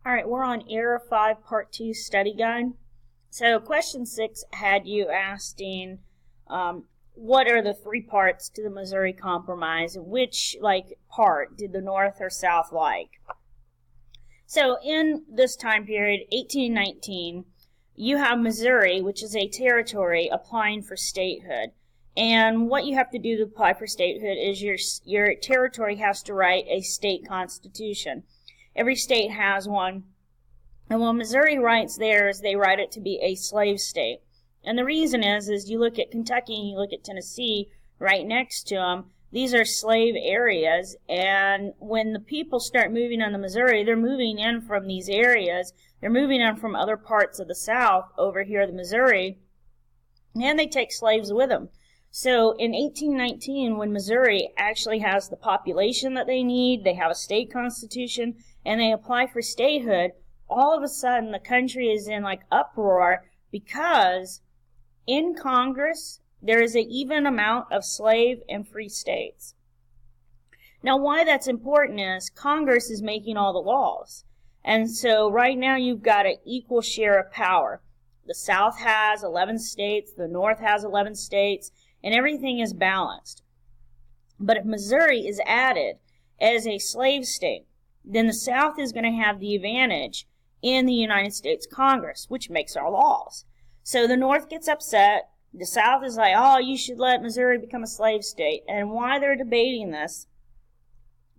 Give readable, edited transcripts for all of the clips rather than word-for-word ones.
All right, we're on Era 5, Part 2 Study Guide. So question 6 had you asking, what are the 3 parts to the Missouri Compromise? Which, part did the North or South like? So in this time period, 1819, you have Missouri, which is a territory, applying for statehood. And what you have to do to apply for statehood is your territory has to write a state constitution. Every state has one. And when Missouri writes theirs, they write it to be a slave state. And the reason is you look at Kentucky and you look at Tennessee right next to them, these are slave areas. And when the people start moving on the Missouri, they're moving in from these areas. They're moving in from other parts of the South over here, the Missouri, and they take slaves with them. So in 1819, when Missouri actually has the population that they need, they have a state constitution, and they apply for statehood, all of a sudden the country is in uproar because in Congress there is an even amount of slave and free states. Now why that's important is Congress is making all the laws. And so right now you've got an equal share of power. The South has 11 states, the North has 11 states, and everything is balanced. But if Missouri is added as a slave state, then the South is going to have the advantage in the United States Congress, which makes our laws. So the North gets upset. The South is like, oh, you should let Missouri become a slave state. And why they're debating this,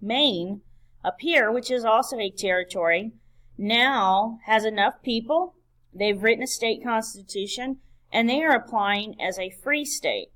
Maine, up here, which is also a territory, now has enough people. They've written a state constitution, and they are applying as a free state.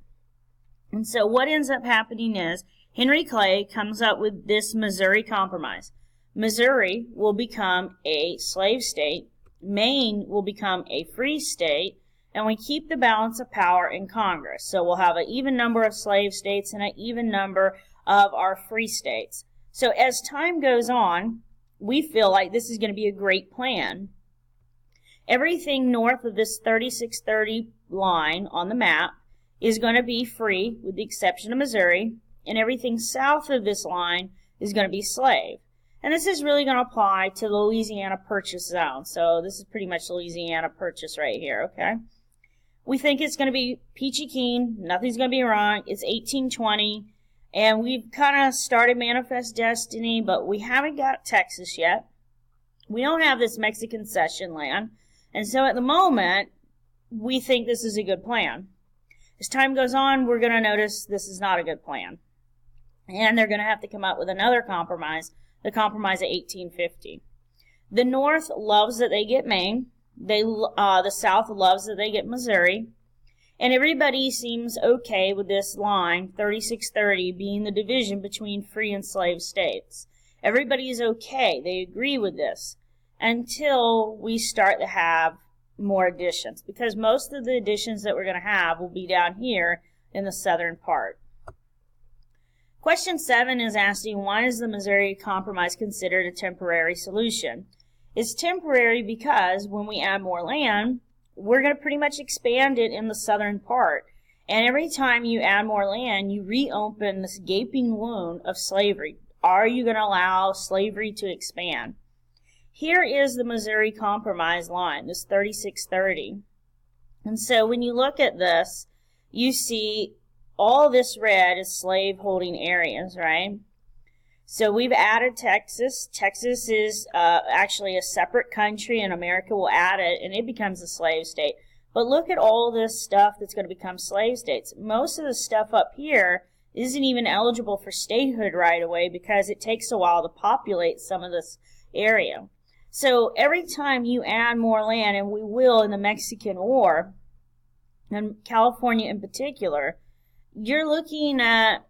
And so what ends up happening is Henry Clay comes up with this Missouri Compromise. Missouri will become a slave state, Maine will become a free state, and we keep the balance of power in Congress. So we'll have an even number of slave states and an even number of our free states. So as time goes on, we feel like this is going to be a great plan. Everything north of this 3630 line on the map is going to be free, with the exception of Missouri, and everything south of this line is going to be slave. And this is really going to apply to the Louisiana Purchase Zone. So this is pretty much Louisiana Purchase right here, okay? We think it's going to be peachy keen. Nothing's going to be wrong. It's 1820. And we've kind of started Manifest Destiny, but we haven't got Texas yet. We don't have this Mexican cession land. And so at the moment, we think this is a good plan. As time goes on, we're going to notice this is not a good plan. And they're going to have to come up with another compromise, the Compromise of 1850. The North loves that they get Maine. The South loves that they get Missouri. And everybody seems okay with this line, 3630, being the division between free and slave states. Everybody's okay. They agree with this until we start to have more additions, because most of the additions that we're going to have will be down here in the southern part. Question 7 is asking, why is the Missouri Compromise considered a temporary solution? It's temporary because when we add more land, we're going to pretty much expand it in the southern part. And every time you add more land, you reopen this gaping wound of slavery. Are you going to allow slavery to expand? Here is the Missouri Compromise line, this 3630. And so when you look at this, you see all this red is slave-holding areas, right? So we've added Texas. Texas is actually a separate country, and America will add it, and it becomes a slave state. But look at all this stuff that's going to become slave states. Most of the stuff up here isn't even eligible for statehood right away because it takes a while to populate some of this area. So every time you add more land, and we will in the Mexican War, and California in particular, you're looking at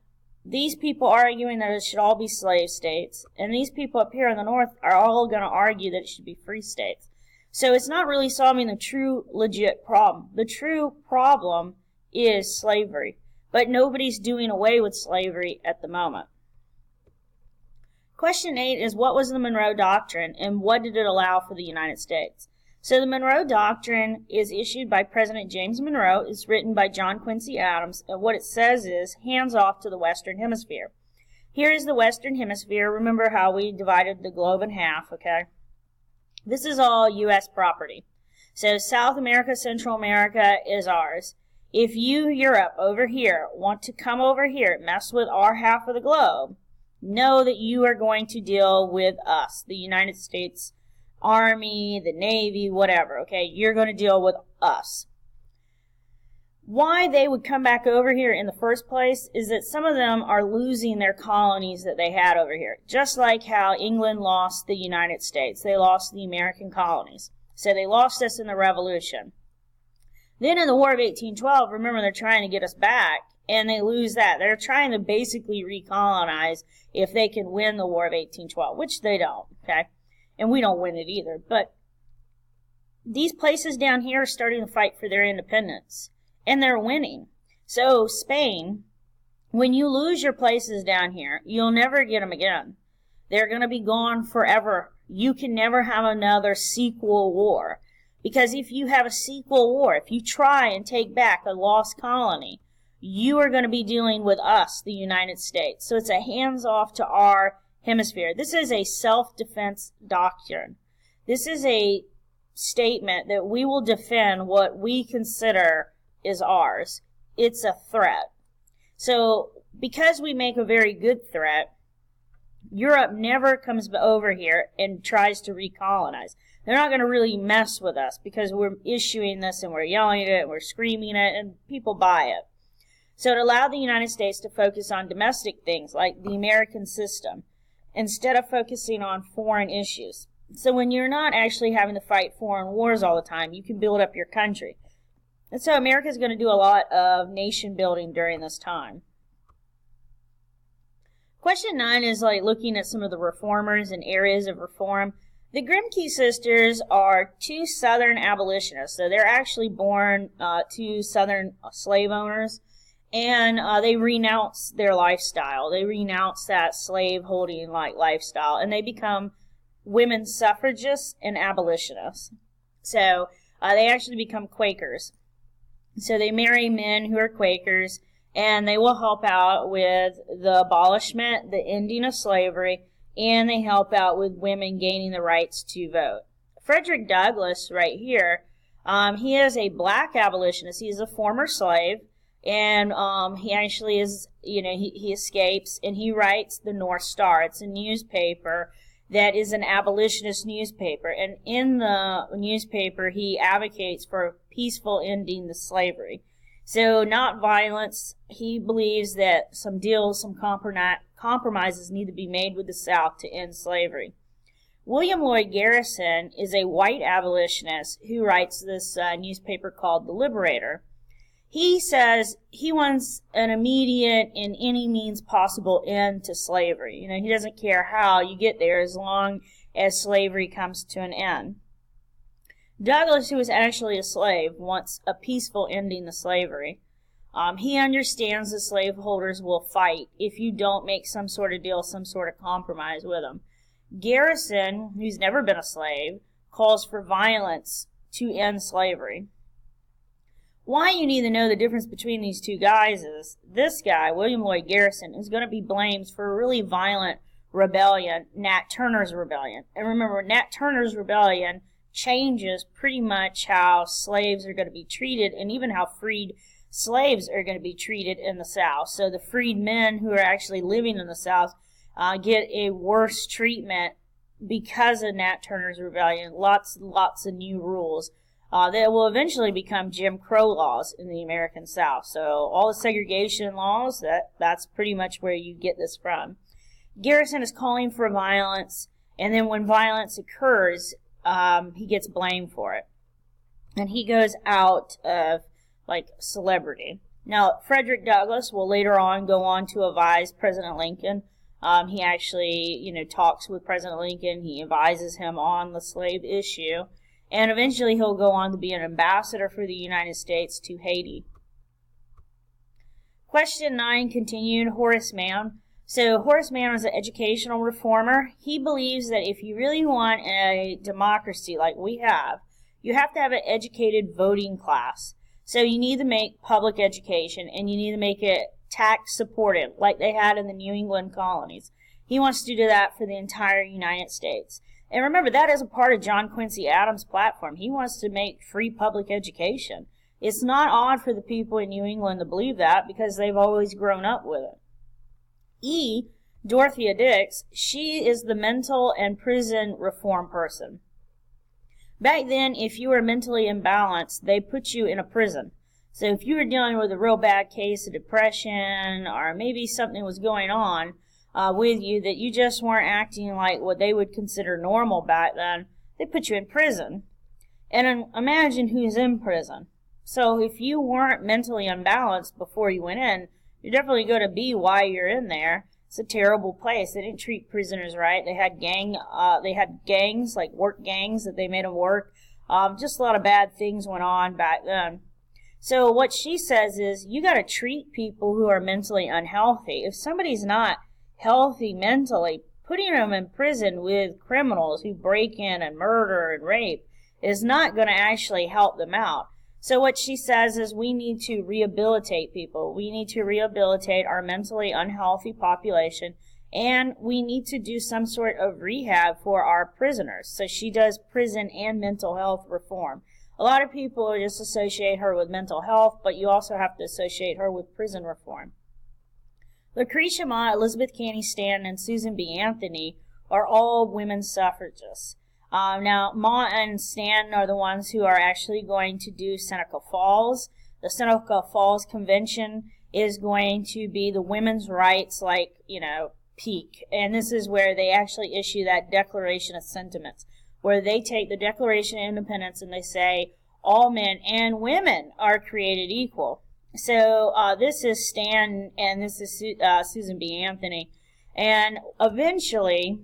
these people arguing that it should all be slave states, and these people up here in the North are all going to argue that it should be free states. So it's not really solving the true legit problem. The true problem is slavery, but nobody's doing away with slavery at the moment. Question 8 is, what was the Monroe Doctrine, and what did it allow for the United States? So the Monroe Doctrine is issued by President James Monroe. It's written by John Quincy Adams, and what it says is, hands off to the Western Hemisphere. Here is the Western Hemisphere. Remember how we divided the globe in half, okay? This is all U.S. property. So South America, Central America is ours. If you, Europe, over here, want to come over here, mess with our half of the globe, know that you are going to deal with us, the United States Army, the Navy, whatever, okay? You're going to deal with us. Why they would come back over here in the first place is that some of them are losing their colonies that they had over here. Just like how England lost the United States. They lost the American colonies. So they lost us in the Revolution. Then in the War of 1812, remember, they're trying to get us back, and they lose that. They're trying to basically recolonize if they can win the War of 1812, which they don't, okay? And we don't win it either. But these places down here are starting to fight for their independence. And they're winning. So Spain, when you lose your places down here, you'll never get them again. They're going to be gone forever. You can never have another sequel war. Because if you have a sequel war, if you try and take back a lost colony, you are going to be dealing with us, the United States. So it's a hands-off to our hemisphere. This is a self-defense doctrine. This is a statement that we will defend what we consider is ours. It's a threat. So because we make a very good threat, Europe never comes over here and tries to recolonize. They're not going to really mess with us because we're issuing this and we're yelling at it and we're screaming it and people buy it. So it allowed the United States to focus on domestic things like the American system instead of focusing on foreign issues. So when you're not actually having to fight foreign wars all the time, you can build up your country. And so America is going to do a lot of nation building during this time. Question 9 is like looking at some of the reformers and areas of reform. The Grimke sisters are two Southern abolitionists. So they're actually born to Southern slave owners. And they renounce their lifestyle. They renounce that slave-holding lifestyle. And they become women suffragists and abolitionists. So they actually become Quakers. So they marry men who are Quakers, and they will help out with the abolishment, the ending of slavery, and they help out with women gaining the rights to vote. Frederick Douglass, right here, he is a black abolitionist. He is a former slave, and he actually is, he escapes, and he writes the North Star. It's a newspaper that is an abolitionist newspaper, and in the newspaper he advocates for peaceful ending to slavery. So not violence. He believes that some deals, some compromises need to be made with the South to end slavery. William Lloyd Garrison is a white abolitionist who writes this newspaper called The Liberator. He says he wants an immediate and any means possible end to slavery. He doesn't care how you get there as long as slavery comes to an end. Douglass, who was actually a slave, wants a peaceful ending to slavery. He understands the slaveholders will fight if you don't make some sort of deal, some sort of compromise with them. Garrison, who's never been a slave, calls for violence to end slavery. Why you need to know the difference between these two guys is this guy, William Lloyd Garrison, is going to be blamed for a really violent rebellion, Nat Turner's Rebellion. And remember, Nat Turner's Rebellion changes pretty much how slaves are going to be treated and even how freed slaves are going to be treated in the South. So the freed men who are actually living in the South get a worse treatment because of Nat Turner's Rebellion. Lots of new rules. That will eventually become Jim Crow laws in the American South. So all the segregation laws, that's pretty much where you get this from. Garrison is calling for violence, and then when violence occurs, he gets blamed for it. And he goes out of, celebrity. Now, Frederick Douglass will later on go on to advise President Lincoln. He actually, talks with President Lincoln. He advises him on the slave issue. And eventually he'll go on to be an ambassador for the United States to Haiti. Question 9 continued, Horace Mann. So Horace Mann was an educational reformer. He believes that if you really want a democracy like we have, you have to have an educated voting class. So you need to make public education, and you need to make it tax supportive like they had in the New England colonies. He wants to do that for the entire United States. And remember, that is a part of John Quincy Adams' platform. He wants to make free public education. It's not odd for the people in New England to believe that because they've always grown up with it. E, Dorothea Dix, she is the mental and prison reform person. Back then, if you were mentally imbalanced, they put you in a prison. So if you were dealing with a real bad case of depression or maybe something was going on with you that you just weren't acting like what they would consider normal back then, they put you in prison. And imagine who's in prison. So if you weren't mentally unbalanced before you went in, you're definitely going to be while you're in there. It's a terrible place. They didn't treat prisoners right. They had gangs, like work gangs that they made them work. Just a lot of bad things went on back then. So what she says is you got to treat people who are mentally unhealthy. If somebody's not healthy mentally, putting them in prison with criminals who break in and murder and rape is not going to actually help them out. So what she says is we need to rehabilitate people. We need to rehabilitate our mentally unhealthy population, and we need to do some sort of rehab for our prisoners. So she does prison and mental health reform. A lot of people just associate her with mental health, but you also have to associate her with prison reform. Lucretia Mott, Elizabeth Cady Stanton, and Susan B. Anthony are all women's suffragists. Now, Mott and Stanton are the ones who are actually going to do Seneca Falls. The Seneca Falls Convention is going to be the women's rights, peak. And this is where they actually issue that Declaration of Sentiments, where they take the Declaration of Independence and they say all men and women are created equal. So this is Stanton and this is Susan B. Anthony. And eventually,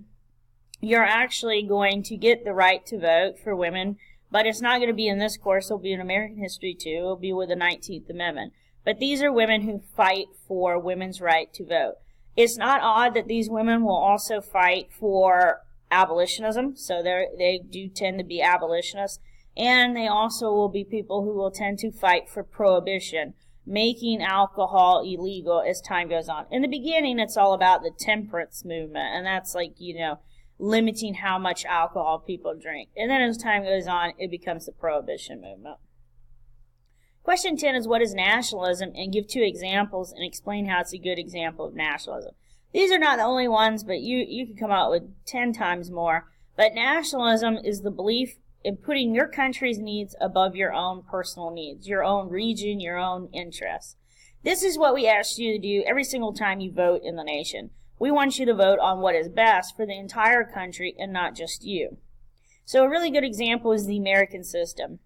you're actually going to get the right to vote for women, but it's not going to be in this course. It'll be in American history, too. It'll be with the 19th Amendment. But these are women who fight for women's right to vote. It's not odd that these women will also fight for abolitionism, so they do tend to be abolitionists, and they also will be people who will tend to fight for prohibition, making alcohol illegal as time goes on. In the beginning, it's all about the temperance movement, and that's limiting how much alcohol people drink. And then as time goes on, it becomes the prohibition movement. Question 10 is, what is nationalism? And give 2 examples and explain how it's a good example of nationalism. These are not the only ones, but you can come out with 10 times more. But nationalism is the belief in putting your country's needs above your own personal needs, your own region, your own interests. This is what we ask you to do every single time you vote in the nation. We want you to vote on what is best for the entire country and not just you. So a really good example is the American system.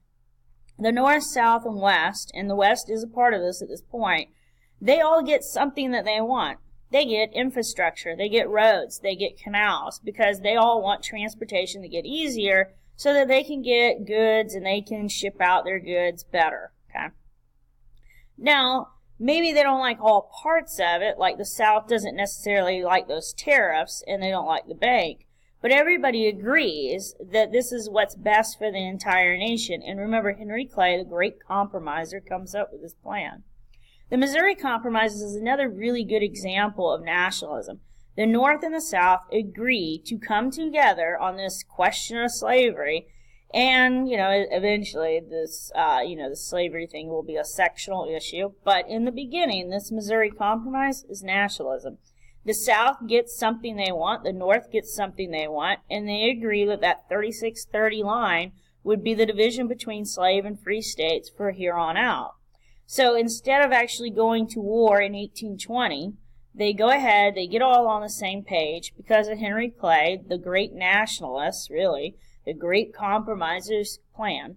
The North, South, and West, and the West is a part of this at this point, they all get something that they want. They get infrastructure, they get roads, they get canals, because they all want transportation to get easier so that they can get goods and they can ship out their goods better. Okay. Now, maybe they don't like all parts of it, like the South doesn't necessarily like those tariffs and they don't like the bank. But everybody agrees that this is what's best for the entire nation. And remember, Henry Clay, the great compromiser, comes up with this plan. The Missouri Compromise is another really good example of nationalism. The North and the South agree to come together on this question of slavery. And, eventually this, the slavery thing will be a sectional issue. But in the beginning, this Missouri Compromise is nationalism. The South gets something they want, the North gets something they want, and they agree that 3630 line would be the division between slave and free states for here on out. So instead of actually going to war in 1820, they go ahead, they get all on the same page because of Henry Clay, the great nationalist, really, the great compromiser's plan.